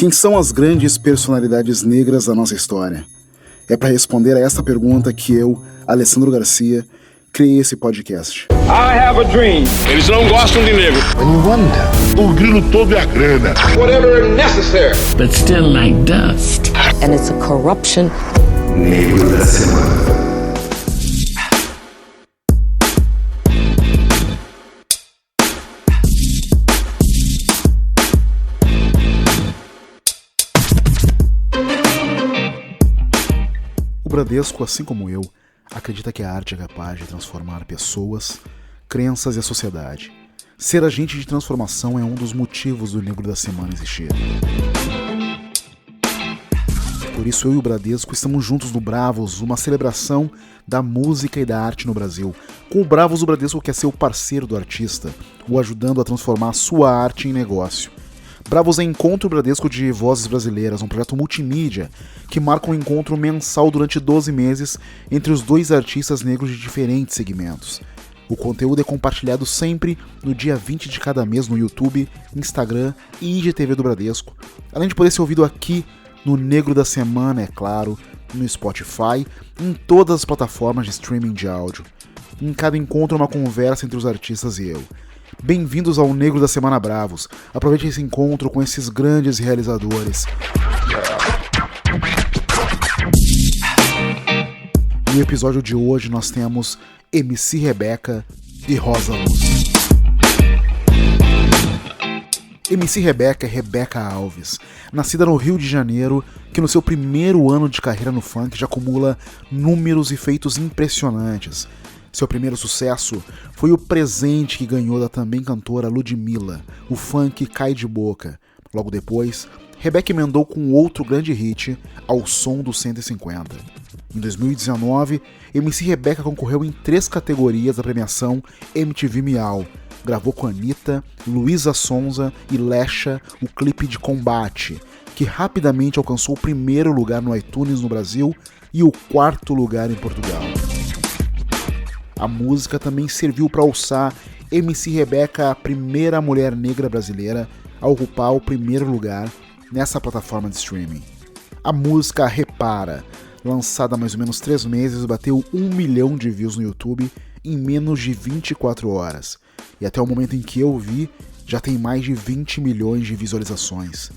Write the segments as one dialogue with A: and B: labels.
A: Quem são as grandes personalidades negras da nossa história? É para responder a essa pergunta que eu, Alessandro Garcia, criei esse podcast.
B: I have a dream.
C: Eles não gostam de negro.
D: When you wonder,
E: o grilo todo é a grana.
B: Whatever necessary.
D: But still like dust.
F: And it's a corruption.
G: Negro da Semana.
A: O Bradesco, assim como eu, acredita que a arte é capaz de transformar pessoas, crenças e a sociedade. Ser agente de transformação é um dos motivos do Negro da Semana existir. Por isso eu e o Bradesco estamos juntos no Bravos, uma celebração da música e da arte no Brasil. Com o Bravos, o Bradesco quer ser o parceiro do artista, o ajudando a transformar a sua arte em negócio. Bravos é Encontro Bradesco de Vozes Brasileiras, um projeto multimídia que marca um encontro mensal durante 12 meses entre os dois artistas negros de diferentes segmentos. O conteúdo é compartilhado sempre no dia 20 de cada mês no YouTube, Instagram e IGTV do Bradesco, além de poder ser ouvido aqui no Negro da Semana, é claro, no Spotify, em todas as plataformas de streaming de áudio. Em cada encontro uma conversa entre os artistas e eu. Bem-vindos ao Negro da Semana Bravos. Aproveite esse encontro com esses grandes realizadores. No episódio de hoje nós temos MC Rebeca e Rosa Luz. MC Rebeca é Rebeca Alves, nascida no Rio de Janeiro, que no seu primeiro ano de carreira no funk já acumula números e feitos impressionantes. Seu primeiro sucesso foi o presente que ganhou da também cantora Ludmilla, o funk Cai de Boca. Logo depois, Rebeca emendou com outro grande hit, Ao Som do 150. Em 2019, MC Rebeca concorreu em 3 categorias da premiação MTV Miau. Gravou com Anitta, Luísa Sonza e Lesha o clipe de Combate, que rapidamente alcançou o 1º lugar no iTunes no Brasil e o 4º lugar em Portugal. A música também serviu para alçar MC Rebeca, a primeira mulher negra brasileira a ocupar o 1º lugar nessa plataforma de streaming. A música Repara, lançada há mais ou menos 3 meses, bateu 1 milhão de views no YouTube em menos de 24 horas. E até o momento em que eu vi, já tem mais de 20 milhões de visualizações.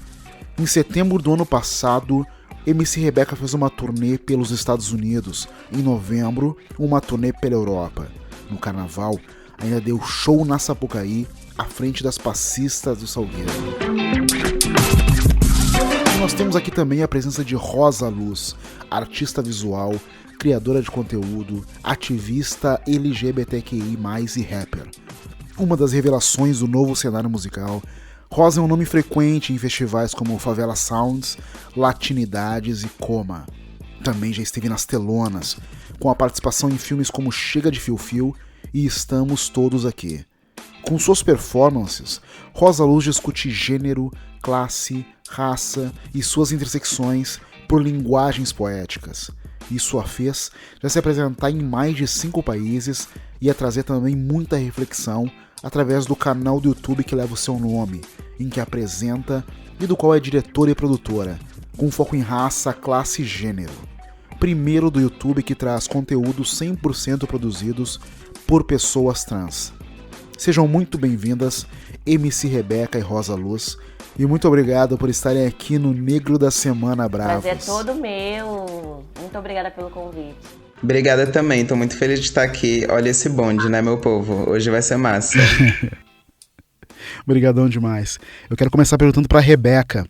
A: Em setembro do ano passado, MC Rebeca fez uma turnê pelos Estados Unidos. Em novembro, uma turnê pela Europa. No carnaval, ainda deu show na Sapucaí, à frente das passistas do Salgueiro. E nós temos aqui também a presença de Rosa Luz, artista visual, criadora de conteúdo, ativista LGBTQI+, e rapper. Uma das revelações do novo cenário musical, Rosa é um nome frequente em festivais como Favela Sounds, Latinidades e Coma. Também já esteve nas telonas, com a participação em filmes como Chega de Fio Fio e Estamos Todos Aqui. Com suas performances, Rosa Luz discute gênero, classe, raça e suas intersecções por linguagens poéticas. Isso a fez já se apresentar em mais de 5 países e a trazer também muita reflexão através do canal do YouTube que leva o seu nome, em que apresenta e do qual é diretora e produtora, com foco em raça, classe e gênero. Primeiro do YouTube que traz conteúdos 100% produzidos por pessoas trans. Sejam muito bem-vindas, MC Rebeca e Rosa Luz, e muito obrigado por estarem aqui no Negro da Semana Bravos.
H: Prazer é todo meu. Muito obrigada pelo convite.
I: Obrigada também, tô muito feliz de estar aqui. Olha esse bonde, né, meu povo? Hoje vai ser massa.
A: Obrigadão demais. Eu quero começar perguntando pra Rebeca.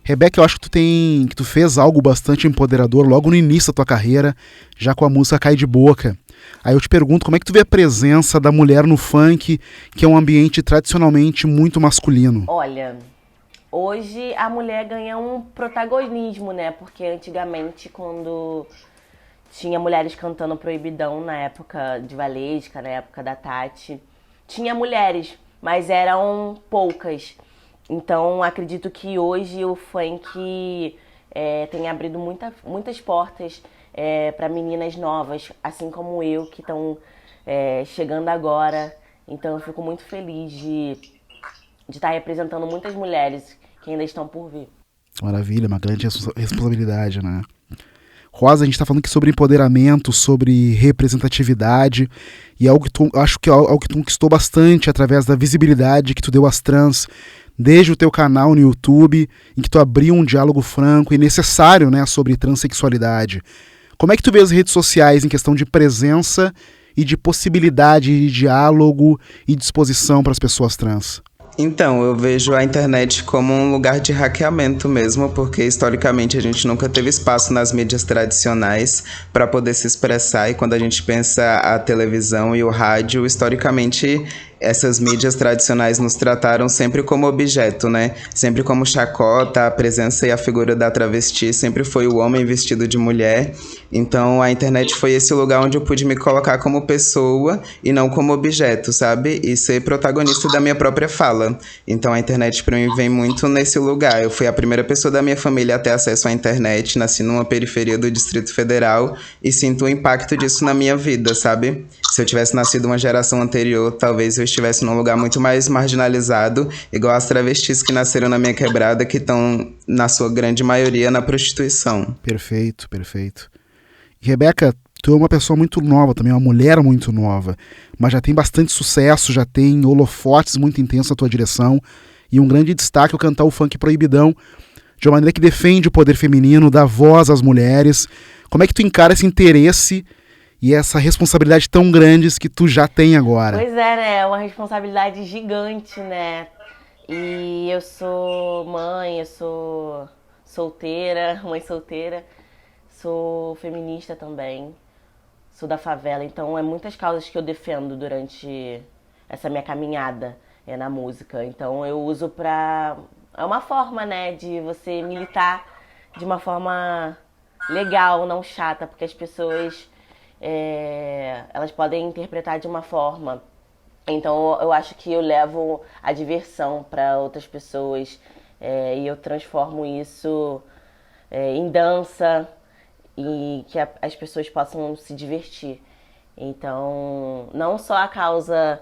A: Rebeca, eu acho que tu fez algo bastante empoderador logo no início da tua carreira, já com a música Cai de Boca. Aí eu te pergunto, como é que tu vê a presença da mulher no funk, que é um ambiente tradicionalmente muito masculino?
H: Olha, hoje a mulher ganha um protagonismo, né? Porque antigamente, quando tinha mulheres cantando Proibidão na época de Valesca, na época da Tati, tinha mulheres, mas eram poucas. Então, acredito que hoje o funk tem abrido muitas portas para meninas novas, assim como eu, que estão chegando agora. Então, eu fico muito feliz de estar representando muitas mulheres que ainda estão por vir.
A: Maravilha, uma grande responsabilidade, né? Rosa, a gente tá falando aqui sobre empoderamento, sobre representatividade, e é algo que acho que é algo que tu conquistou bastante através da visibilidade que tu deu às trans, desde o teu canal no YouTube, em que tu abriu um diálogo franco e necessário, né, sobre transexualidade. Como é que tu vê as redes sociais em questão de presença e de possibilidade de diálogo e disposição para as pessoas trans?
I: Então, eu vejo a internet como um lugar de hackeamento mesmo, porque historicamente a gente nunca teve espaço nas mídias tradicionais para poder se expressar, e quando a gente pensa a televisão e o rádio, historicamente essas mídias tradicionais nos trataram sempre como objeto, né? Sempre como chacota, a presença e a figura da travesti sempre foi o homem vestido de mulher. Então a internet foi esse lugar onde eu pude me colocar como pessoa e não como objeto, sabe? E ser protagonista da minha própria fala. Então a internet pra mim vem muito nesse lugar. Eu fui a primeira pessoa da minha família a ter acesso à internet, nasci numa periferia do Distrito Federal e sinto o impacto disso na minha vida, sabe? Se eu tivesse nascido uma geração anterior, talvez eu estivesse num lugar muito mais marginalizado, igual as travestis que nasceram na minha quebrada, que estão, na sua grande maioria, na prostituição.
A: Perfeito, perfeito. E, Rebeca, tu é uma pessoa muito nova também, uma mulher muito nova, mas já tem bastante sucesso, já tem holofotes muito intensos na tua direção, e um grande destaque é o cantar o funk proibidão, de uma maneira que defende o poder feminino, dá voz às mulheres. Como é que tu encara esse interesse e essa responsabilidade tão grandes que tu já tem agora?
H: Pois é, né? É uma responsabilidade gigante, né? E eu sou mãe, eu sou solteira, mãe solteira, sou feminista também, sou da favela, então é muitas causas que eu defendo durante essa minha caminhada na música. Então eu uso pra... É uma forma, né, de você militar de uma forma legal, não chata, porque as pessoas... elas podem interpretar de uma forma. Então eu acho que eu levo a diversão para outras pessoas, e eu transformo isso em dança e que as pessoas possam se divertir. Então não só a causa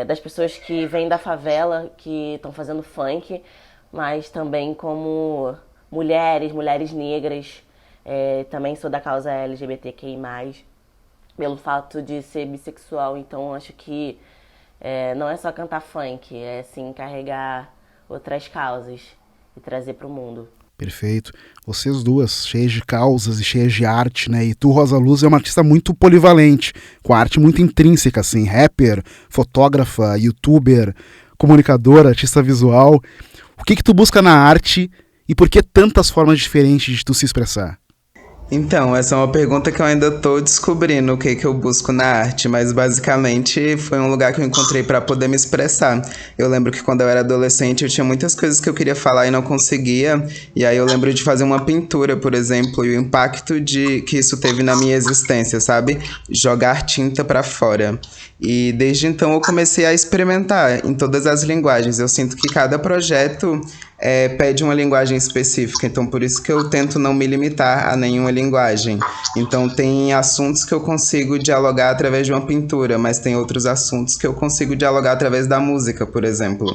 H: das pessoas que vêm da favela, que estão fazendo funk, mas também como mulheres negras. Também sou da causa LGBTQI+, pelo fato de ser bissexual, então acho que não é só cantar funk, é sim carregar outras causas e trazer para o mundo.
A: Perfeito. Vocês duas, cheias de causas e cheias de arte, né? E tu, Rosa Luz, é uma artista muito polivalente, com arte muito intrínseca, assim, rapper, fotógrafa, youtuber, comunicadora, artista visual. O que tu busca na arte e por que tantas formas diferentes de tu se expressar?
I: Então, essa é uma pergunta que eu ainda tô descobrindo o que eu busco na arte, mas basicamente foi um lugar que eu encontrei para poder me expressar. Eu lembro que quando eu era adolescente eu tinha muitas coisas que eu queria falar e não conseguia, e aí eu lembro de fazer uma pintura, por exemplo, e o impacto que isso teve na minha existência, sabe? Jogar tinta para fora. E desde então eu comecei a experimentar em todas as linguagens. Eu sinto que cada projeto pede uma linguagem específica, então por isso que eu tento não me limitar a nenhuma linguagem. Então tem assuntos que eu consigo dialogar através de uma pintura, mas tem outros assuntos que eu consigo dialogar através da música, por exemplo.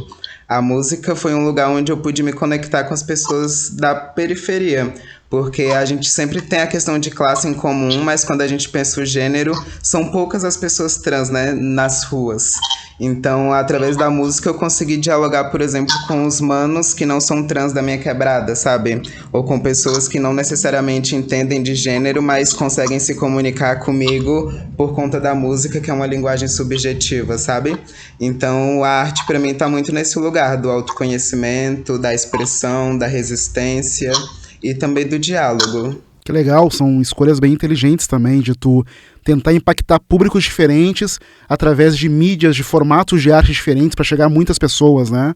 I: A música foi um lugar onde eu pude me conectar com as pessoas da periferia, porque a gente sempre tem a questão de classe em comum, mas quando a gente pensa o gênero, são poucas as pessoas trans, né, nas ruas. Então, através da música, eu consegui dialogar, por exemplo, com os manos que não são trans da minha quebrada, sabe? Ou com pessoas que não necessariamente entendem de gênero, mas conseguem se comunicar comigo por conta da música, que é uma linguagem subjetiva, sabe? Então, a arte, pra mim, tá muito nesse lugar do autoconhecimento, da expressão, da resistência e também do diálogo.
A: Que legal, são escolhas bem inteligentes também, de tu tentar impactar públicos diferentes através de mídias, de formatos de arte diferentes para chegar a muitas pessoas, né?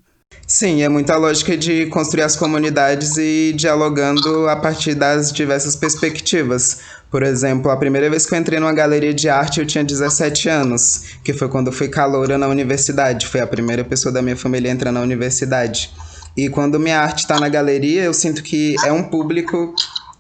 I: Sim, é muita lógica de construir as comunidades e dialogando a partir das diversas perspectivas. Por exemplo, a primeira vez que eu entrei numa galeria de arte eu tinha 17 anos, que foi quando eu fui caloura na universidade. Foi a primeira pessoa da minha família a entrar na universidade. E quando minha arte está na galeria, eu sinto que é um público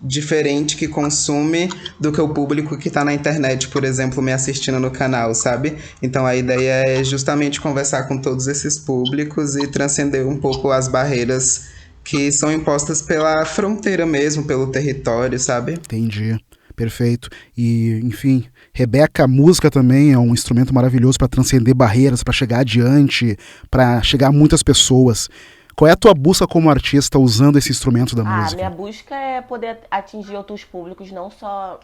I: diferente que consome do que o público que tá na internet, por exemplo, me assistindo no canal, sabe? Então a ideia é justamente conversar com todos esses públicos e transcender um pouco as barreiras que são impostas pela fronteira mesmo, pelo território, sabe?
A: Entendi. Perfeito. E, enfim, Rebeca, a música também é um instrumento maravilhoso para transcender barreiras, para chegar adiante, para chegar a muitas pessoas. Qual é a tua busca como artista usando esse instrumento da música?
H: Minha busca é poder atingir outros públicos, não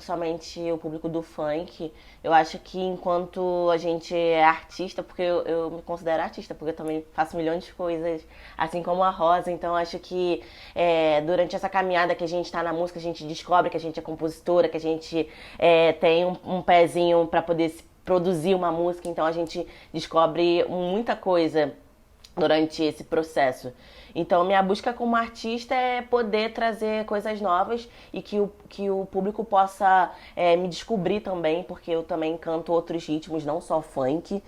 H: somente o público do funk. Eu acho que enquanto a gente é artista, porque eu me considero artista, porque eu também faço milhões de coisas, assim como a Rosa. Então acho que durante essa caminhada que a gente está na música, a gente descobre que a gente é compositora, que a gente tem um pezinho para poder produzir uma música. Então a gente descobre muita coisa durante esse processo. Então, minha busca como artista é poder trazer coisas novas e que o público possa me descobrir também, porque eu também canto outros ritmos, não só funk.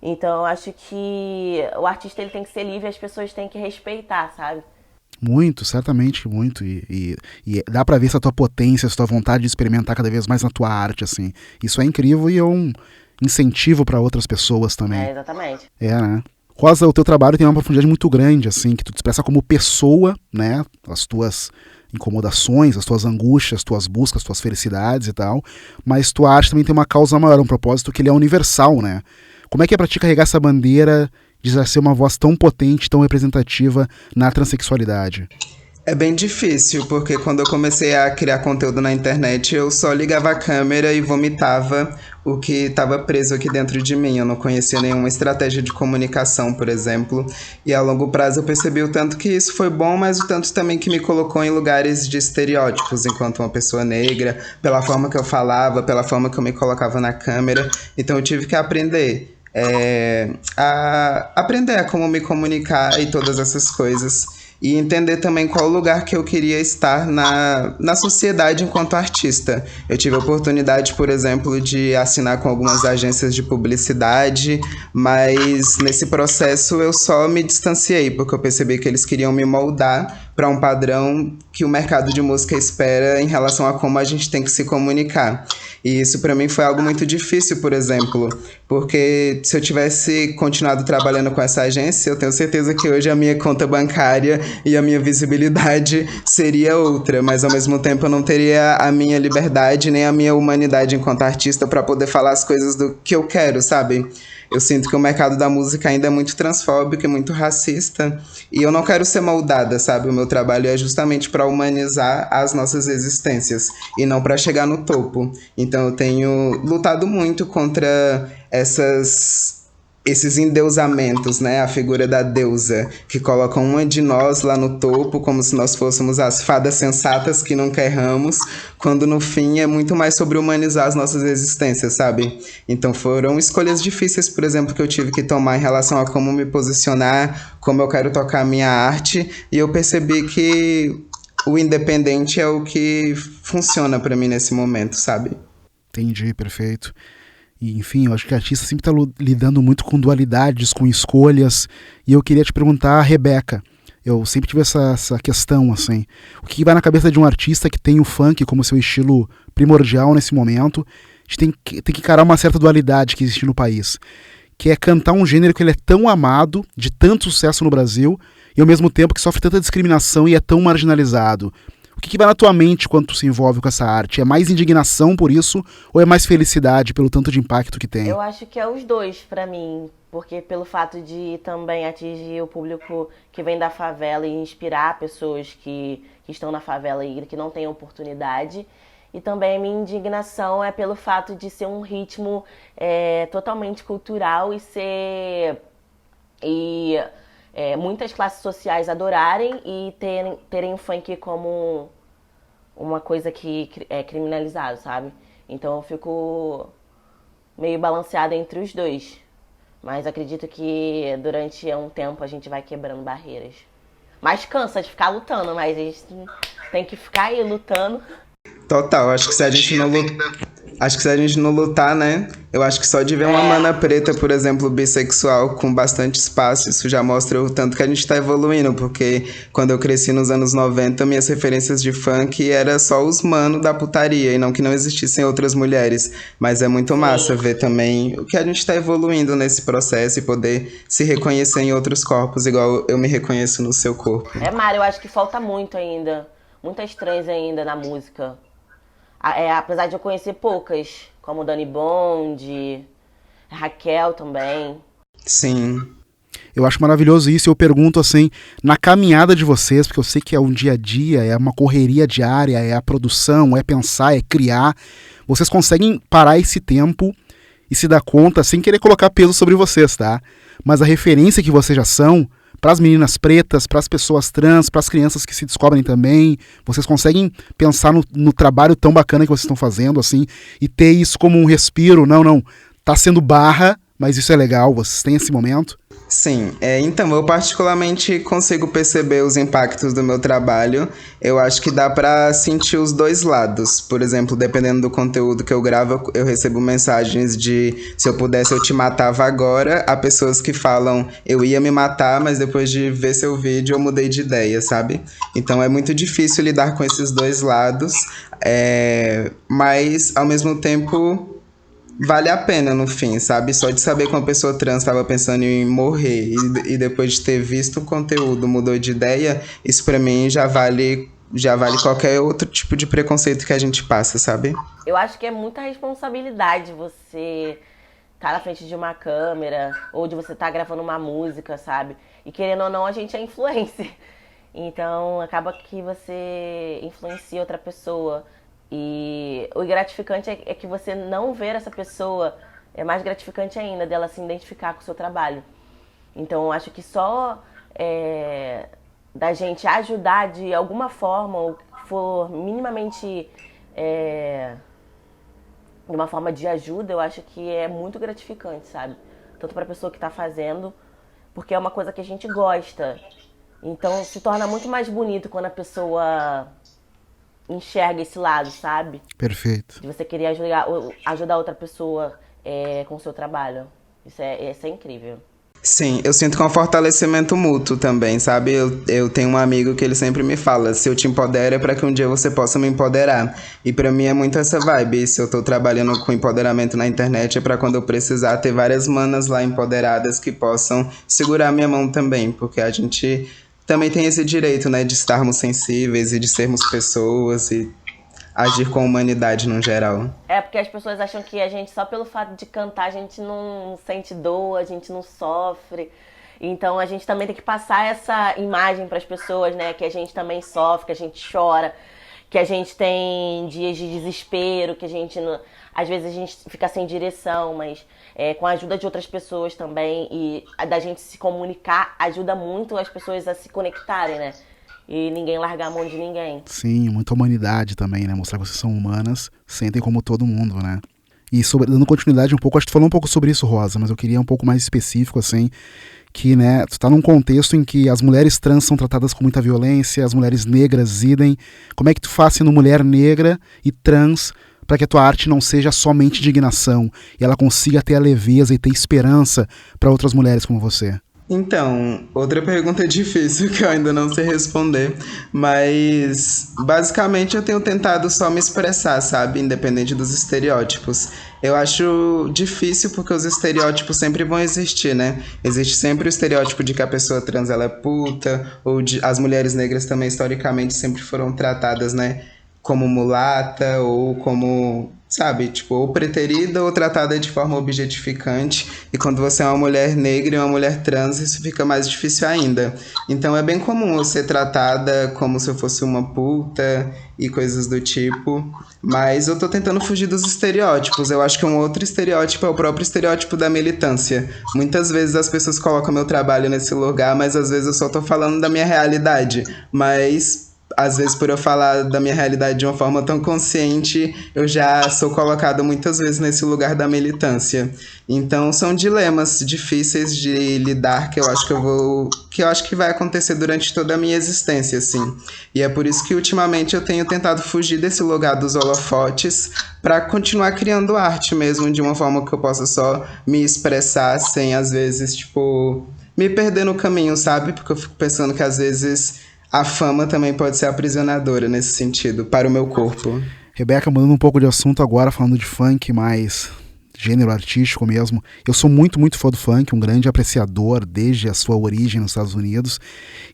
H: Então, eu acho que o artista ele tem que ser livre e as pessoas têm que respeitar, sabe?
A: Muito, certamente, muito. E dá pra ver essa tua potência, essa tua vontade de experimentar cada vez mais na tua arte, assim. Isso é incrível e é um incentivo pra outras pessoas também.
H: Exatamente.
A: Né? Rosa, o teu trabalho tem uma profundidade muito grande, assim, que tu te expressa como pessoa, né? As tuas incomodações, as tuas angústias, as tuas buscas, as tuas felicidades e tal. Mas tua arte também tem uma causa maior, um propósito que ele é universal, né? Como é que é pra ti carregar essa bandeira de ser uma voz tão potente, tão representativa na transexualidade?
I: É bem difícil, porque quando eu comecei a criar conteúdo na internet, eu só ligava a câmera e vomitava o que estava preso aqui dentro de mim. Eu não conhecia nenhuma estratégia de comunicação, por exemplo. E a longo prazo eu percebi o tanto que isso foi bom, mas o tanto também que me colocou em lugares de estereótipos enquanto uma pessoa negra, pela forma que eu falava, pela forma que eu me colocava na câmera. Então eu tive que aprender. Aprender a como me comunicar e todas essas coisas. E entender também qual lugar que eu queria estar na sociedade enquanto artista. Eu tive a oportunidade, por exemplo, de assinar com algumas agências de publicidade, mas nesse processo eu só me distanciei, porque eu percebi que eles queriam me moldar para um padrão que o mercado de música espera em relação a como a gente tem que se comunicar. E isso para mim foi algo muito difícil, por exemplo, porque se eu tivesse continuado trabalhando com essa agência, eu tenho certeza que hoje a minha conta bancária e a minha visibilidade seria outra, mas ao mesmo tempo eu não teria a minha liberdade nem a minha humanidade enquanto artista para poder falar as coisas do que eu quero, sabe? Eu sinto que o mercado da música ainda é muito transfóbico e muito racista, e eu não quero ser moldada, sabe? O meu trabalho é justamente para humanizar as nossas existências e não para chegar no topo. Então eu tenho lutado muito contra esses endeusamentos, né? A figura da deusa, que colocam uma de nós lá no topo, como se nós fôssemos as fadas sensatas que nunca erramos, quando no fim é muito mais sobre humanizar as nossas existências, sabe? Então foram escolhas difíceis, por exemplo, que eu tive que tomar em relação a como me posicionar, como eu quero tocar a minha arte, e eu percebi que o independente é o que funciona pra mim nesse momento, sabe?
A: Entendi, perfeito. E, enfim, eu acho que a artista sempre está lidando muito com dualidades, com escolhas. E eu queria te perguntar, Rebeca, eu sempre tive essa questão, assim. O que vai na cabeça de um artista que tem o funk como seu estilo primordial nesse momento? A gente tem que encarar uma certa dualidade que existe no país, que é cantar um gênero que ele é tão amado, de tanto sucesso no Brasil, e ao mesmo tempo que sofre tanta discriminação e é tão marginalizado. O que vai na tua mente quando tu se envolve com essa arte? É mais indignação por isso ou é mais felicidade pelo tanto de impacto que tem?
H: Eu acho que é os dois pra mim, porque pelo fato de também atingir o público que vem da favela e inspirar pessoas que estão na favela e que não têm oportunidade. E também a minha indignação é pelo fato de ser um ritmo totalmente cultural e muitas classes sociais adorarem e terem o funk como uma coisa que é criminalizado, sabe? Então eu fico meio balanceada entre os dois. Mas acredito que durante um tempo a gente vai quebrando barreiras. Mas cansa de ficar lutando, mas a gente tem que ficar aí lutando.
I: Total, acho que se a gente não Acho que se a gente não lutar, né? Eu acho que só de ver uma mana preta, por exemplo, bissexual, com bastante espaço, isso já mostra o tanto que a gente tá evoluindo, porque quando eu cresci nos anos 90, minhas referências de funk era só os manos da putaria, e não que não existissem outras mulheres. Mas é muito massa ver também o que a gente tá evoluindo nesse processo e poder se reconhecer em outros corpos, igual eu me reconheço no seu corpo.
H: Mário, eu acho que falta muito ainda, muitas trans ainda na música. Apesar de eu conhecer poucas, como Dani Bond, Raquel também.
I: Sim.
A: Eu acho maravilhoso isso, eu pergunto assim, na caminhada de vocês, porque eu sei que é um dia a dia, é uma correria diária, é a produção, é pensar, é criar, vocês conseguem parar esse tempo e se dar conta, sem querer colocar peso sobre vocês, tá? Mas a referência que vocês já são, para as meninas pretas, para as pessoas trans, para as crianças que se descobrem também, vocês conseguem pensar no trabalho tão bacana que vocês estão fazendo, assim, e ter isso como um respiro, não, tá sendo barra, mas isso é legal, vocês têm esse momento?
I: Sim, então eu particularmente consigo perceber os impactos do meu trabalho. Eu acho que dá pra sentir os dois lados. Por exemplo, dependendo do conteúdo que eu gravo, eu recebo mensagens de se eu pudesse eu te matava agora, a pessoas que falam eu ia me matar, mas depois de ver seu vídeo eu mudei de ideia, sabe? Então é muito difícil lidar com esses dois lados, mas ao mesmo tempo vale a pena no fim, sabe? Só de saber que uma pessoa trans estava pensando em morrer e depois de ter visto o conteúdo mudou de ideia, isso pra mim já vale qualquer outro tipo de preconceito que a gente passa, sabe?
H: Eu acho que é muita responsabilidade você estar na frente de uma câmera ou de você estar gravando uma música, sabe? E querendo ou não, a gente é influencer. Então acaba que você influencia outra pessoa. E o gratificante é que você não ver essa pessoa, é mais gratificante ainda dela se identificar com o seu trabalho. Então eu acho que só da gente ajudar de alguma forma, ou for minimamente de uma forma de ajuda, eu acho que é muito gratificante, sabe? Tanto para a pessoa que está fazendo, porque é uma coisa que a gente gosta. Então se torna muito mais bonito quando a pessoa enxerga esse lado, sabe?
A: Perfeito.
H: De você querer ajudar outra pessoa com o seu trabalho. Isso é incrível.
I: Sim, eu sinto que é um fortalecimento mútuo também, sabe? Eu tenho um amigo que ele sempre me fala, se eu te empodero é pra que um dia você possa me empoderar. E pra mim é muito essa vibe. Se eu tô trabalhando com empoderamento na internet é pra quando eu precisar ter várias manas lá empoderadas que possam segurar minha mão também, porque a gente também tem esse direito, né, de estarmos sensíveis e de sermos pessoas e agir com a humanidade no geral.
H: Porque as pessoas acham que a gente, só pelo fato de cantar, a gente não sente dor, a gente não sofre. Então a gente também tem que passar essa imagem para as pessoas, né, que a gente também sofre, que a gente chora, que a gente tem dias de desespero, que a gente não... Às vezes a gente fica sem direção, mas com a ajuda de outras pessoas também e da gente se comunicar, ajuda muito as pessoas a se conectarem, né? E ninguém largar a mão de ninguém.
A: Sim, muita humanidade também, né? Mostrar que vocês são humanas, sentem como todo mundo, né? E dando continuidade um pouco, acho que tu falou um pouco sobre isso, Rosa, mas eu queria um pouco mais específico, assim, que, né, tu tá num contexto em que as mulheres trans são tratadas com muita violência, as mulheres negras idem. Como é que tu faz sendo mulher negra e trans para que a tua arte não seja somente indignação e ela consiga ter a leveza e ter esperança para outras mulheres como você?
I: Então, outra pergunta difícil que eu ainda não sei responder, mas basicamente eu tenho tentado só me expressar, sabe? Independente dos estereótipos. Eu acho difícil porque os estereótipos sempre vão existir, né? Existe sempre o estereótipo de que a pessoa trans ela é puta, ou as mulheres negras também historicamente sempre foram tratadas, né, como mulata ou como, sabe, tipo, ou preterida ou tratada de forma objetificante. E quando você é uma mulher negra e uma mulher trans, isso fica mais difícil ainda. Então é bem comum eu ser tratada como se eu fosse uma puta e coisas do tipo. Mas eu tô tentando fugir dos estereótipos. Eu acho que um outro estereótipo é o próprio estereótipo da militância. Muitas vezes as pessoas colocam meu trabalho nesse lugar, mas às vezes eu só tô falando da minha realidade. Mas às vezes por eu falar da minha realidade de uma forma tão consciente, eu já sou colocado muitas vezes nesse lugar da militância. Então são dilemas difíceis de lidar que eu acho que vai acontecer durante toda a minha existência, assim. E é por isso que ultimamente eu tenho tentado fugir desse lugar dos holofotes para continuar criando arte mesmo, de uma forma que eu possa só me expressar sem, às vezes, tipo, me perder no caminho, sabe? Porque eu fico pensando que às vezes a fama também pode ser aprisionadora nesse sentido, para o meu corpo.
A: Rebeca, mudando um pouco de assunto agora, falando de funk, mais gênero artístico mesmo. Eu sou muito, muito fã do funk, um grande apreciador desde a sua origem nos Estados Unidos.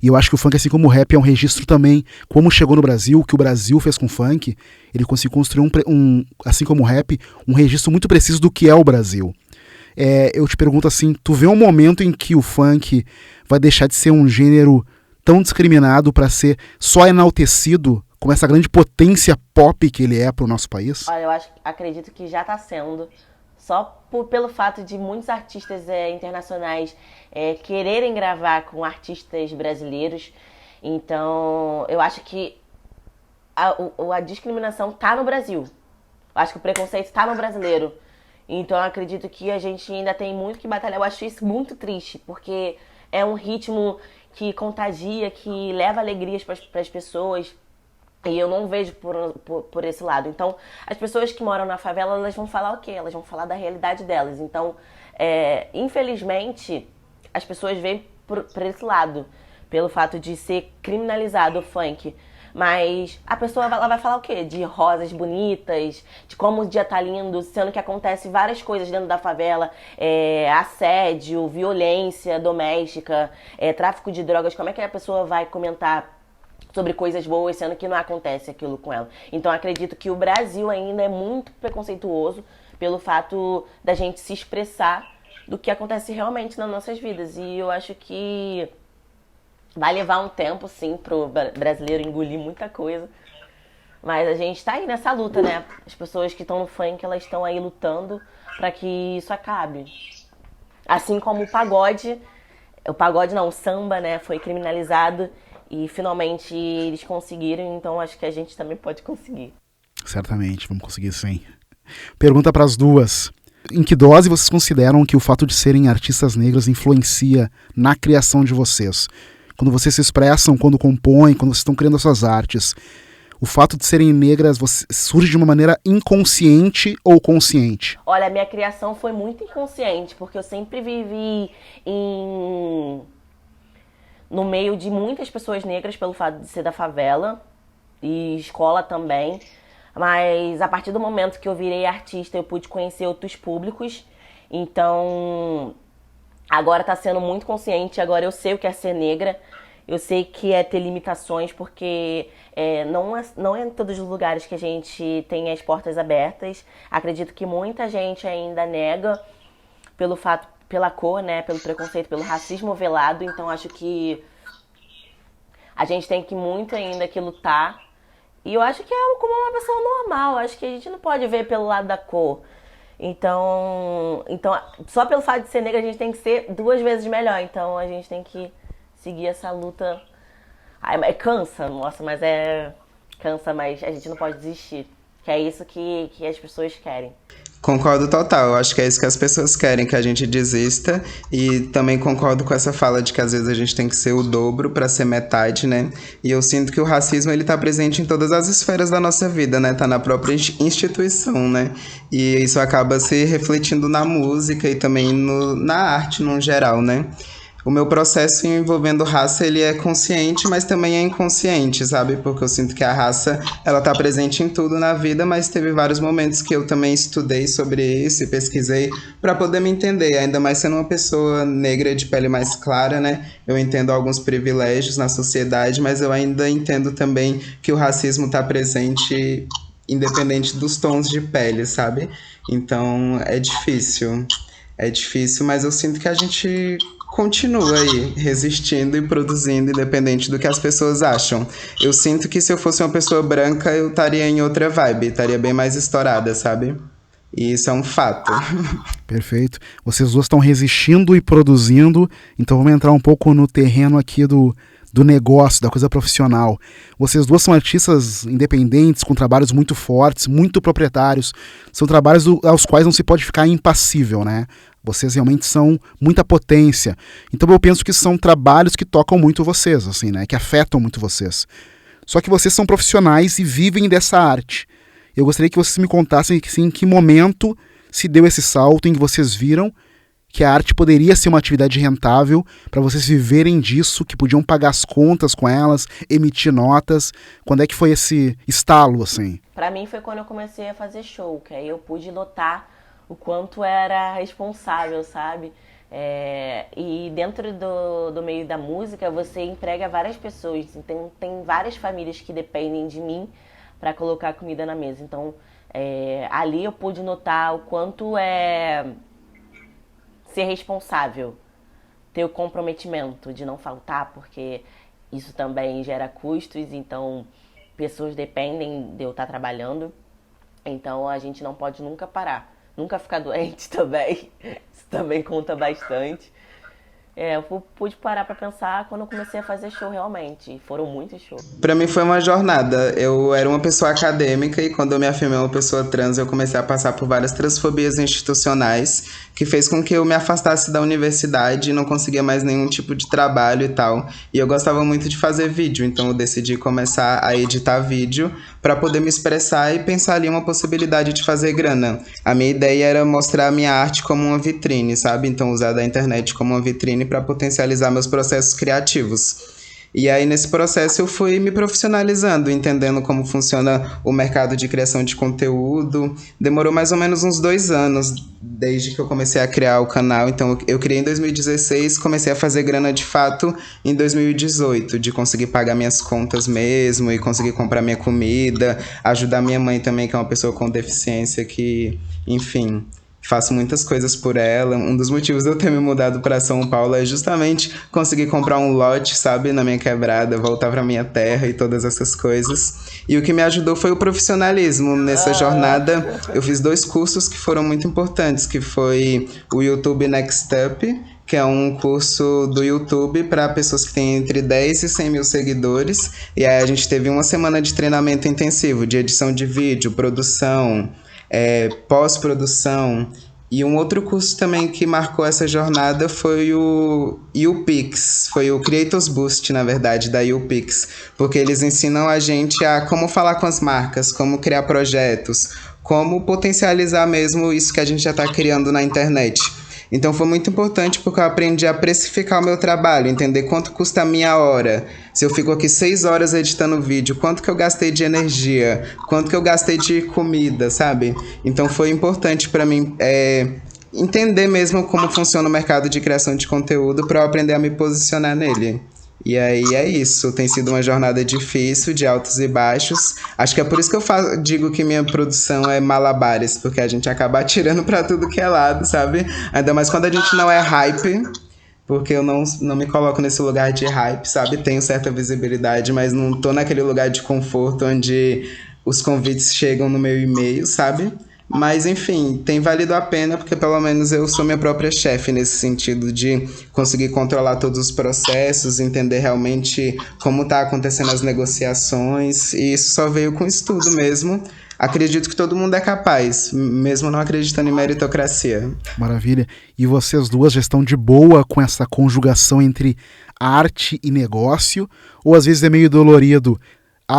A: E eu acho que o funk, assim como o rap, é um registro também, como chegou no Brasil, o que o Brasil fez com o funk, ele conseguiu construir, assim como o rap, um registro muito preciso do que é o Brasil. Eu te pergunto assim, tu vê um momento em que o funk vai deixar de ser um gênero tão discriminado para ser só enaltecido como essa grande potência pop que ele é para o nosso país?
H: Olha, eu acredito que já está sendo, só pelo fato de muitos artistas internacionais quererem gravar com artistas brasileiros. Então, eu acho que a discriminação está no Brasil. Eu acho que o preconceito está no brasileiro. Então, eu acredito que a gente ainda tem muito que batalhar. Eu acho isso muito triste, porque é um ritmo que contagia, que leva alegrias para as pessoas. E eu não vejo por esse lado. Então, as pessoas que moram na favela, elas vão falar o quê? Elas vão falar da realidade delas. Então, infelizmente, as pessoas veem por esse lado, pelo fato de ser criminalizado o funk. Mas a pessoa ela vai falar o quê? De rosas bonitas, de como o dia tá lindo, sendo que acontece várias coisas dentro da favela, assédio, violência doméstica, tráfico de drogas. Como é que a pessoa vai comentar sobre coisas boas, sendo que não acontece aquilo com ela? Então, acredito que o Brasil ainda é muito preconceituoso pelo fato da gente se expressar do que acontece realmente nas nossas vidas. E eu acho que vai levar um tempo, sim, pro brasileiro engolir muita coisa. Mas a gente tá aí nessa luta, né? As pessoas que estão no funk, elas estão aí lutando para que isso acabe. Assim como o samba, né, foi criminalizado e finalmente eles conseguiram, então acho que a gente também pode conseguir.
A: Certamente, vamos conseguir sim. Pergunta para as duas. Em que dose vocês consideram que o fato de serem artistas negras influencia na criação de vocês? Quando vocês se expressam, quando compõem, quando vocês estão criando as suas artes, o fato de serem negras surge de uma maneira inconsciente ou consciente?
H: Olha, a minha criação foi muito inconsciente, porque eu sempre vivi no meio de muitas pessoas negras pelo fato de ser da favela e escola também. Mas a partir do momento que eu virei artista, eu pude conhecer outros públicos. Então, agora tá sendo muito consciente. Agora eu sei o que é ser negra. Eu sei que é ter limitações, porque não é em todos os lugares que a gente tem as portas abertas. Acredito que muita gente ainda nega pela cor, né, pelo preconceito, pelo racismo velado. Então acho que a gente tem que muito ainda que lutar. E eu acho que é como uma pessoa normal. Acho que a gente não pode ver pelo lado da cor. Então só pelo fato de ser negra a gente tem que ser 2 vezes melhor. Então a gente tem que seguir essa luta. Cansa, nossa, mas cansa, mas a gente não pode desistir. Que é isso que as pessoas querem.
I: Concordo total, eu acho que é isso que as pessoas querem, que a gente desista. E também concordo com essa fala de que às vezes a gente tem que ser o dobro para ser metade, né? E eu sinto que o racismo, ele tá presente em todas as esferas da nossa vida, né? Tá na própria instituição, né? E isso acaba se refletindo na música e também na arte no geral, né? O meu processo envolvendo raça, ele é consciente, mas também é inconsciente, sabe? Porque eu sinto que a raça, ela tá presente em tudo na vida, mas teve vários momentos que eu também estudei sobre isso e pesquisei para poder me entender. Ainda mais sendo uma pessoa negra de pele mais clara, né? Eu entendo alguns privilégios na sociedade, mas eu ainda entendo também que o racismo tá presente independente dos tons de pele, sabe? Então, é difícil. É difícil, mas eu sinto que a gente continua aí, resistindo e produzindo, independente do que as pessoas acham. Eu sinto que se eu fosse uma pessoa branca, eu estaria em outra vibe, estaria bem mais estourada, sabe? E isso é um fato.
A: Perfeito. Vocês duas estão resistindo e produzindo, então vamos entrar um pouco no terreno aqui do do negócio, da coisa profissional. Vocês duas são artistas independentes, com trabalhos muito fortes, muito proprietários. São trabalhos aos quais não se pode ficar impassível, né? Vocês realmente são muita potência. Então eu penso que são trabalhos que tocam muito vocês, assim, né? Que afetam muito vocês. Só que vocês são profissionais e vivem dessa arte. Eu gostaria que vocês me contassem assim, em que momento se deu esse salto em que vocês viram que a arte poderia ser uma atividade rentável para vocês viverem disso, que podiam pagar as contas com elas, emitir notas. Quando é que foi esse estalo, assim?
H: Pra mim foi quando eu comecei a fazer show, que aí eu pude notar o quanto era responsável, sabe? E dentro do meio da música, você emprega várias pessoas. Então, tem várias famílias que dependem de mim para colocar comida na mesa. Então, ali eu pude notar o quanto é ser responsável, ter o comprometimento de não faltar, porque isso também gera custos. Então, pessoas dependem de eu estar trabalhando. Então, a gente não pode nunca parar. Nunca ficar doente também. Isso também conta bastante. Eu pude parar pra pensar quando eu comecei a fazer show realmente. E foram muitos shows.
I: Pra mim foi uma jornada. Eu era uma pessoa acadêmica e quando eu me afirmei uma pessoa trans, eu comecei a passar por várias transfobias institucionais, que fez com que eu me afastasse da universidade e não conseguia mais nenhum tipo de trabalho e tal. E eu gostava muito de fazer vídeo, então eu decidi começar a editar vídeo pra poder me expressar e pensar ali uma possibilidade de fazer grana. A minha ideia era mostrar a minha arte como uma vitrine, sabe? Então usar da internet como uma vitrine para potencializar meus processos criativos. E aí, nesse processo, eu fui me profissionalizando, entendendo como funciona o mercado de criação de conteúdo. Demorou mais ou menos uns 2 anos, desde que eu comecei a criar o canal. Então, eu criei em 2016, comecei a fazer grana de fato em 2018, de conseguir pagar minhas contas mesmo e conseguir comprar minha comida, ajudar minha mãe também, que é uma pessoa com deficiência que, enfim, faço muitas coisas por ela. Um dos motivos de eu ter me mudado para São Paulo é justamente conseguir comprar um lote, sabe, na minha quebrada, voltar para minha terra e todas essas coisas. E o que me ajudou foi o profissionalismo. Nessa jornada, eu fiz 2 cursos que foram muito importantes, que foi o YouTube Next Up, que é um curso do YouTube para pessoas que têm entre 10 e 100 mil seguidores. E aí a gente teve uma semana de treinamento intensivo, de edição de vídeo, produção, pós-produção. E um outro curso também que marcou essa jornada foi o YouPix, foi o Creators Boost, na verdade, da YouPix, porque eles ensinam a gente a como falar com as marcas, como criar projetos, como potencializar mesmo isso que a gente já está criando na internet. Então foi muito importante porque eu aprendi a precificar o meu trabalho, entender quanto custa a minha hora. Se eu fico aqui 6 horas editando vídeo, quanto que eu gastei de energia, quanto que eu gastei de comida, sabe? Então foi importante para mim entender mesmo como funciona o mercado de criação de conteúdo para eu aprender a me posicionar nele. E aí é isso, tem sido uma jornada difícil, de altos e baixos. Acho que é por isso que eu digo que minha produção é malabares, porque a gente acaba atirando pra tudo que é lado, sabe? Ainda mais quando a gente não é hype, porque eu não me coloco nesse lugar de hype, sabe? Tenho certa visibilidade, mas não tô naquele lugar de conforto onde os convites chegam no meu e-mail, sabe? Mas, enfim, tem valido a pena porque pelo menos eu sou minha própria chefe nesse sentido de conseguir controlar todos os processos, entender realmente como tá acontecendo as negociações, e isso só veio com estudo mesmo. Acredito que todo mundo é capaz, mesmo não acreditando em meritocracia.
A: Maravilha. E vocês duas já estão de boa com essa conjugação entre arte e negócio? Ou às vezes é meio dolorido?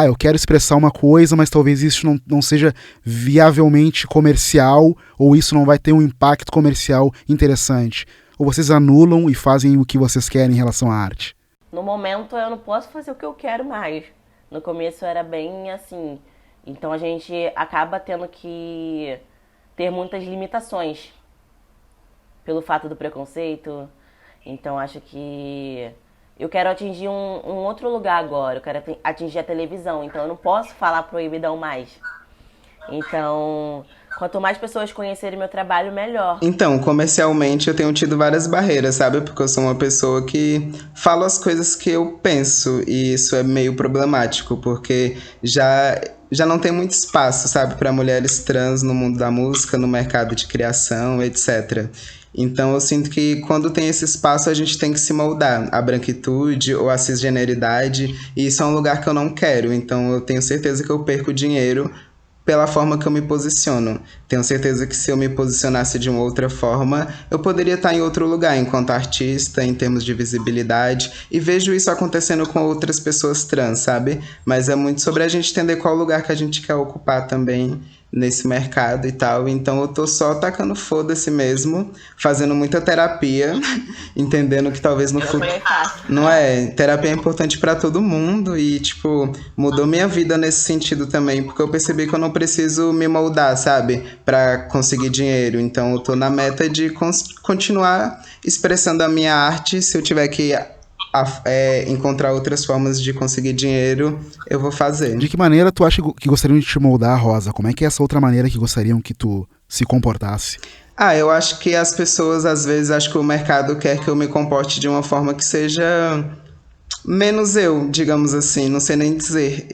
A: Eu quero expressar uma coisa, mas talvez isso não seja viavelmente comercial, ou isso não vai ter um impacto comercial interessante. Ou vocês anulam e fazem o que vocês querem em relação à arte?
H: No momento eu não posso fazer o que eu quero mais. No começo era bem assim. Então a gente acaba tendo que ter muitas limitações pelo fato do preconceito. Então acho que eu quero atingir um outro lugar agora, eu quero atingir a televisão, então eu não posso falar proibidão mais. Então, quanto mais pessoas conhecerem meu trabalho, melhor.
I: Então, comercialmente eu tenho tido várias barreiras, sabe? Porque eu sou uma pessoa que falo as coisas que eu penso, e isso é meio problemático, porque já não tem muito espaço, sabe, para mulheres trans no mundo da música, no mercado de criação, etc. Então eu sinto que quando tem esse espaço a gente tem que se moldar à branquitude ou à cisgeneridade, e isso é um lugar que eu não quero, então eu tenho certeza que eu perco dinheiro pela forma que eu me posiciono. Tenho certeza que se eu me posicionasse de uma outra forma, eu poderia estar em outro lugar enquanto artista, em termos de visibilidade, e vejo isso acontecendo com outras pessoas trans, sabe? Mas é muito sobre a gente entender qual lugar que a gente quer ocupar também nesse mercado e tal. Então eu tô só tacando foda-se mesmo, fazendo muita terapia, entendendo que talvez no futuro... Não é? Terapia é importante pra todo mundo e, tipo, mudou minha vida nesse sentido também, porque eu percebi que eu não preciso me moldar, sabe? Pra conseguir dinheiro. Então eu tô na meta de continuar expressando a minha arte. Se eu tiver que encontrar outras formas de conseguir dinheiro, eu vou fazer.
A: De que maneira tu acha que gostariam de te moldar, Rosa? Como é que é essa outra maneira que gostariam que tu se comportasse?
I: Eu acho que as pessoas, às vezes, acho que o mercado quer que eu me comporte de uma forma que seja menos eu, digamos assim. Não sei nem dizer,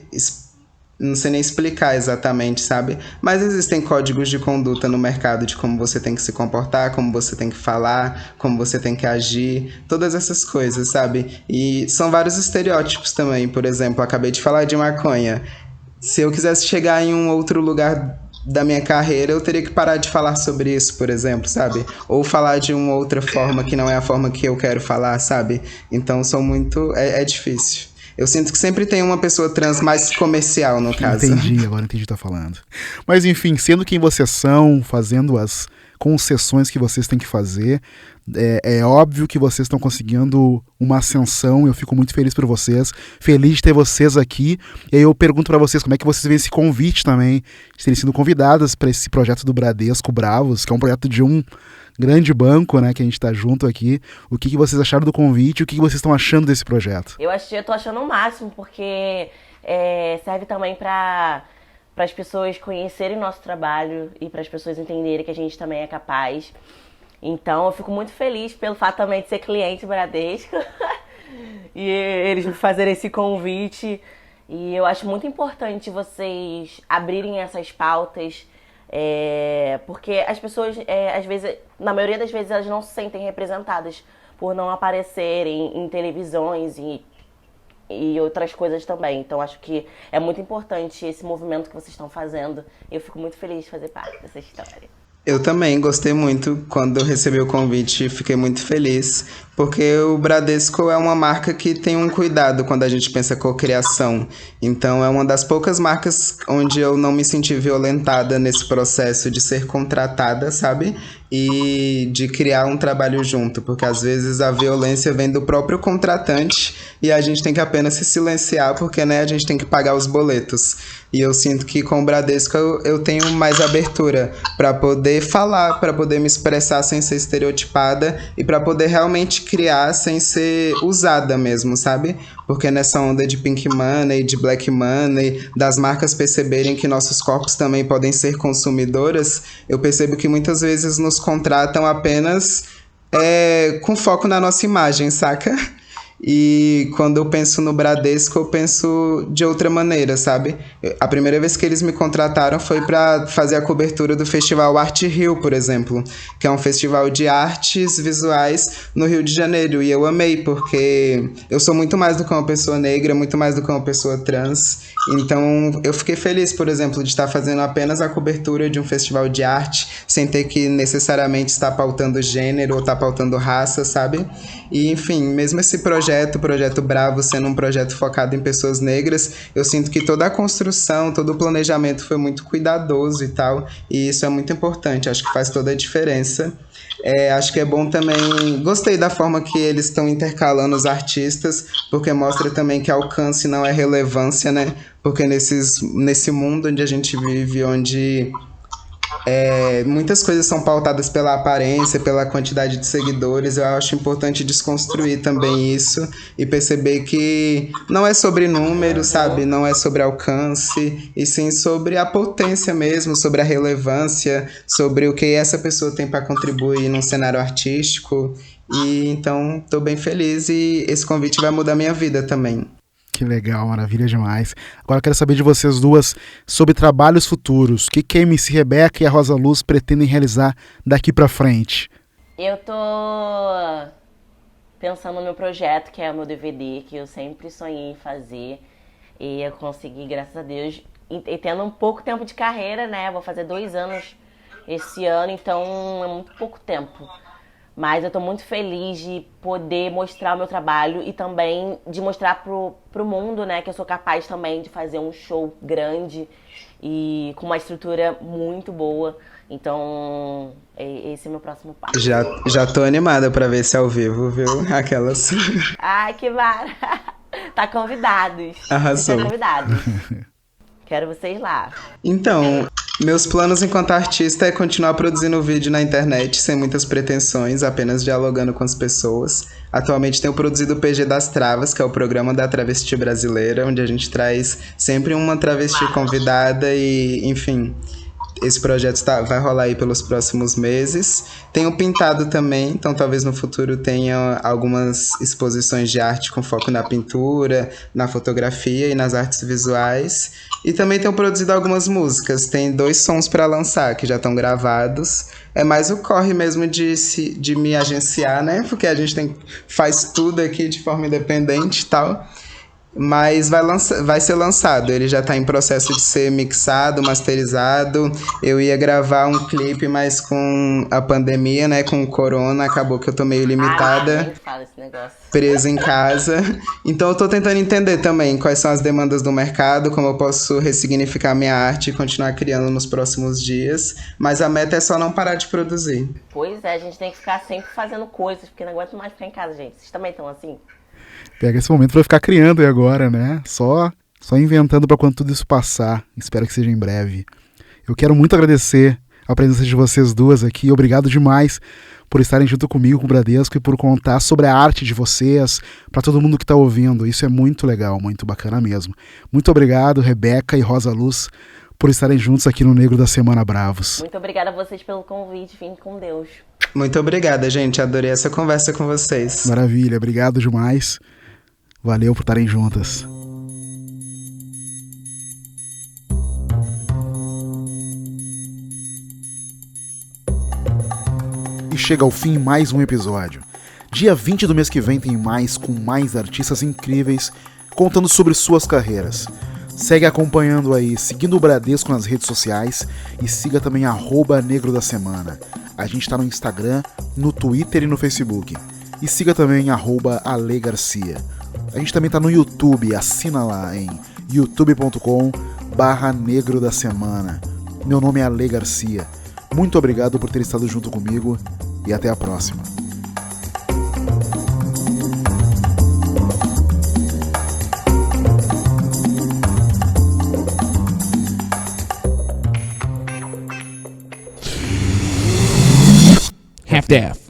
I: não sei nem explicar exatamente, sabe? Mas existem códigos de conduta no mercado de como você tem que se comportar, como você tem que falar, como você tem que agir, todas essas coisas, sabe? E são vários estereótipos também. Por exemplo, acabei de falar de maconha. Se eu quisesse chegar em um outro lugar da minha carreira, eu teria que parar de falar sobre isso, por exemplo, sabe? Ou falar de uma outra forma que não é a forma que eu quero falar, sabe? Então são muito... É difícil. Eu sinto que sempre tem uma pessoa trans mais comercial, no caso.
A: Agora entendi o que tá falando. Mas enfim, sendo quem vocês são, fazendo as concessões que vocês têm que fazer, é óbvio que vocês estão conseguindo uma ascensão. Eu fico muito feliz por vocês, feliz de ter vocês aqui. E aí eu pergunto pra vocês como é que vocês veem esse convite também, de terem sido convidadas para esse projeto do Bradesco Bravos, que é um projeto de um grande banco, né, que a gente tá junto aqui. O que vocês acharam do convite? O que vocês estão achando desse projeto?
H: Eu tô achando o máximo, porque serve também para as pessoas conhecerem nosso trabalho e para as pessoas entenderem que a gente também é capaz. Então eu fico muito feliz pelo fato também de ser cliente Bradesco e eles me fazerem esse convite. E eu acho muito importante vocês abrirem essas pautas, porque as pessoas, às vezes, na maioria das vezes, elas não se sentem representadas por não aparecerem em televisões e outras coisas também. Então acho que é muito importante esse movimento que vocês estão fazendo. E eu fico muito feliz de fazer parte dessa história.
I: Eu também gostei muito quando eu recebi o convite, fiquei muito feliz, porque o Bradesco é uma marca que tem um cuidado quando a gente pensa cocriação. Então é uma das poucas marcas onde eu não me senti violentada nesse processo de ser contratada, sabe? E de criar um trabalho junto, porque às vezes a violência vem do próprio contratante e a gente tem que apenas se silenciar, porque, né, a gente tem que pagar os boletos. E eu sinto que com o Bradesco eu tenho mais abertura para poder falar, para poder me expressar sem ser estereotipada e para poder realmente criar sem ser usada mesmo, sabe? Porque nessa onda de pink money, de black money, das marcas perceberem que nossos corpos também podem ser consumidoras, eu percebo que muitas vezes nos contratam apenas com foco na nossa imagem, saca? E quando eu penso no Bradesco, eu penso de outra maneira, sabe? A primeira vez que eles me contrataram foi para fazer a cobertura do festival Art Rio, por exemplo, que é um festival de artes visuais no Rio de Janeiro. E eu amei, porque eu sou muito mais do que uma pessoa negra, muito mais do que uma pessoa trans. Então eu fiquei feliz, por exemplo, de estar fazendo apenas a cobertura de um festival de arte, sem ter que necessariamente estar pautando gênero ou estar pautando raça, sabe? E enfim, mesmo esse projeto Bravo, sendo um projeto focado em pessoas negras, eu sinto que toda a construção, todo o planejamento foi muito cuidadoso e tal, e isso é muito importante, acho que faz toda a diferença. Acho que é bom também, gostei da forma que eles estão intercalando os artistas, porque mostra também que alcance não é relevância, né? Porque nesse mundo onde a gente vive, onde muitas coisas são pautadas pela aparência, pela quantidade de seguidores, eu acho importante desconstruir também isso e perceber que não é sobre número, sabe? Não é sobre alcance, e sim sobre a potência mesmo, sobre a relevância, sobre o que essa pessoa tem para contribuir num cenário artístico. E então tô bem feliz e esse convite vai mudar minha vida também.
A: Que legal, maravilha demais. Agora eu quero saber de vocês duas sobre trabalhos futuros. O que a MC Rebeca e a Rosa Luz pretendem realizar daqui pra frente?
H: Eu tô pensando no meu projeto, que é o meu DVD, que eu sempre sonhei em fazer. E eu consegui, graças a Deus. E tendo um pouco tempo de carreira, né? Vou fazer 2 anos esse ano, então é muito pouco tempo. Mas eu tô muito feliz de poder mostrar o meu trabalho e também de mostrar pro mundo, né, que eu sou capaz também de fazer um show grande e com uma estrutura muito boa. Então, esse é o meu próximo passo.
I: Já tô animada pra ver esse ao vivo, viu? Aquelas.
H: Ai, que mara! Tá convidados.
I: Arrasou.
H: Estão convidados. Quero vocês lá.
I: Então, meus planos enquanto artista é continuar produzindo vídeo na internet sem muitas pretensões, apenas dialogando com as pessoas. Atualmente tenho produzido o PG das Travas, que é o programa da travesti brasileira, onde a gente traz sempre uma travesti convidada e, enfim, esse projeto vai rolar aí pelos próximos meses. Tenho pintado também, então talvez no futuro tenha algumas exposições de arte com foco na pintura, na fotografia e nas artes visuais. E também tenho produzido algumas músicas. Tem 2 sons para lançar que já estão gravados. É mais o corre mesmo de me agenciar, né? Porque a gente faz tudo aqui de forma independente e tal. Mas vai ser lançado, ele já tá em processo de ser mixado, masterizado. Eu ia gravar um clipe, mas com a pandemia, né, com o corona, acabou que eu tô meio limitada,
H: Fala esse negócio.
I: presa em casa. Então eu tô tentando entender também quais são as demandas do mercado, como eu posso ressignificar minha arte e continuar criando nos próximos dias. Mas a meta é só não parar de produzir.
H: Pois é, a gente tem que ficar sempre fazendo coisas, porque não aguento mais ficar em casa, gente. Vocês também estão assim?
A: Pega esse momento pra ficar criando aí agora, né? Só inventando pra quando tudo isso passar. Espero que seja em breve. Eu quero muito agradecer a presença de vocês duas aqui. Obrigado demais por estarem junto comigo, com o Bradesco, e por contar sobre a arte de vocês pra todo mundo que tá ouvindo. Isso é muito legal, muito bacana mesmo. Muito obrigado, Rebeca e Rosa Luz, por estarem juntos aqui no Negro da Semana Bravos.
H: Muito obrigada a vocês pelo convite. Vim com Deus.
I: Muito obrigada, gente. Adorei essa conversa com vocês.
A: Maravilha, obrigado demais. Valeu por estarem juntas. E chega ao fim mais um episódio. Dia 20 do mês que vem tem mais, com mais artistas incríveis contando sobre suas carreiras. Segue acompanhando aí, seguindo o Bradesco nas redes sociais e siga também @Negro da Semana. A gente tá no Instagram, no Twitter e no Facebook. E siga também @Ale Garcia. A gente também tá no YouTube, assina lá em youtube.com/Negro da Semana. Meu nome é Ale Garcia. Muito obrigado por ter estado junto comigo e até a próxima.
D: Half-Death.